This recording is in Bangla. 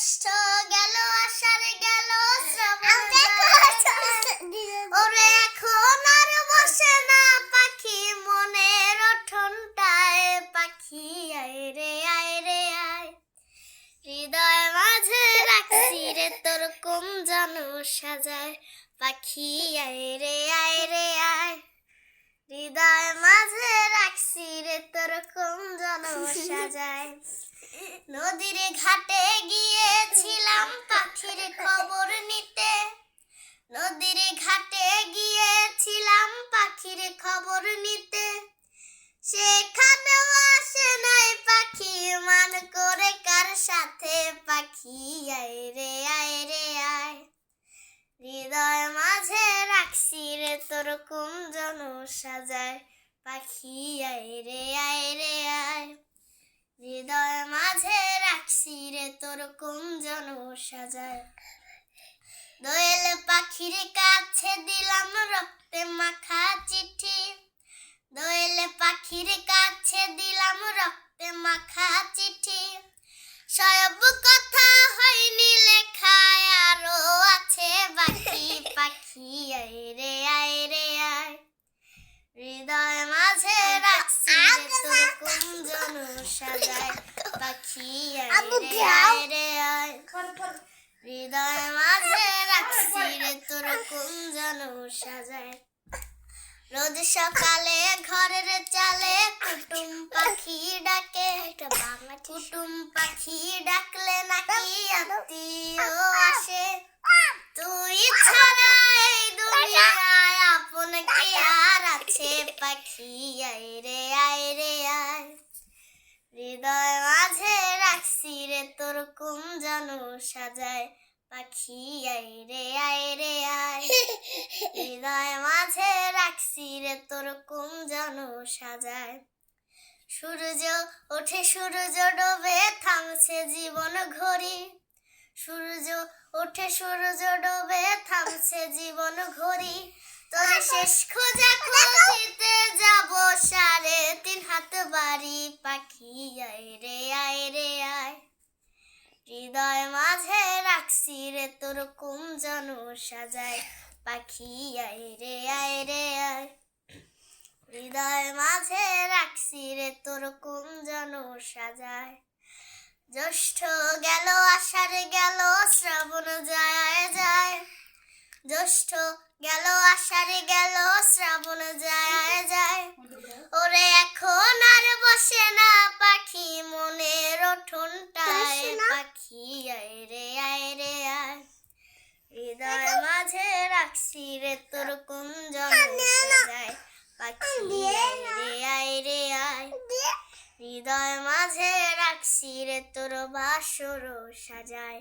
জ্যৈষ্ঠ গেল আষাঢ় গেল ওরে এখন আর বসে না পাখি মনের ঠোঁটায় পাখি আয় রে আয় রে আয় হৃদয় মাঝে রাখছি রে তোর কুঞ্জন সাজায় পাখি আয় রে আয় রে আয় হৃদয় মাঝে রাখছি রে তোর কুঞ্জন সাজায় নদীর ঘাটে গিয়েছিলাম পাখির খবর নিতে নদীর ঘাটে গিয়েছিলাম পাখির খবর নিতে সেখানেও আসে নাই পাখি মান করে কার সাথে পাখি আয় রে আয় রে আয় হৃদয় মাঝে রাখছি রে তোর কুঞ্জন সাজায় পাখি আয় রে আয় রে আয় হৃদয় মাঝে রাখছি রে তোর কুঞ্জন সাজায় দোয়েল পাখির কাছে দিলাম রক্তে মাখা চিঠি দোয়েল পাখির কাছে দিলাম রক্তে মাখা চিঠি সব কথা হয়নি লেখা আরো আছে বাকি পাখি আয় রে আয় রে আয় হৃদয় মাঝে রাখছি রে তোর কুঞ্জন সাজায় পাখি আয় রে আয় রে আয় হৃদয় মাঝে রাখছি রে তোর কুঞ্জন সাজায় রোজ সকালে ঘরের চালে কুটুম পাখি ডাকে কুটুম পাখি ডাকলে নাকি আত্মীয় আসে তুই ছাড়া এই দুনিয়ায় আপন কে আর আছে পাখি আয় রে আয় রে আয় হৃদয় মাঝে রাখছি রে তোর কুঞ্জন সাজায় পাখি আয় রে আয় রে আয় হৃদয় মাঝে রাখছি রে তোর কুঞ্জন সাজায় সূর্য ওঠে সূর্য ডোবে থামছে জীবন ঘড়ি সূর্য ওঠে সূর্য ডোবে থামছে জীবন ঘড়ি তোর শেষ খোঁজা খুঁজিতে যাব 3.5 হাত বাড়ি পাখি আয় রে আয় রে আয় হৃদয় মাঝে রাখছি রে তোর কুঞ্জন সাজায় পাখি আয় রে আয় রে আয় হৃদয় মাঝে রাখছি রে তোর কুঞ্জন সাজায় জ্যৈষ্ঠ গেল আষাঢ় গেল শ্রাবণ যায় যায় জ্যৈষ্ঠ গেল আষাঢ় গেল শ্রাবণ যায় যায় ওরে এখন আর বসে না পাখি মনের ঠোঁটায় পাখি আয় রে আয় রে আয় হৃদয় মাঝে রাখছি রে তোর কুঞ্জন সাজায় পাখি আয় রে আয় রে আয় হৃদয় মাঝে রাখছি রে তোর বাসর সাজায়।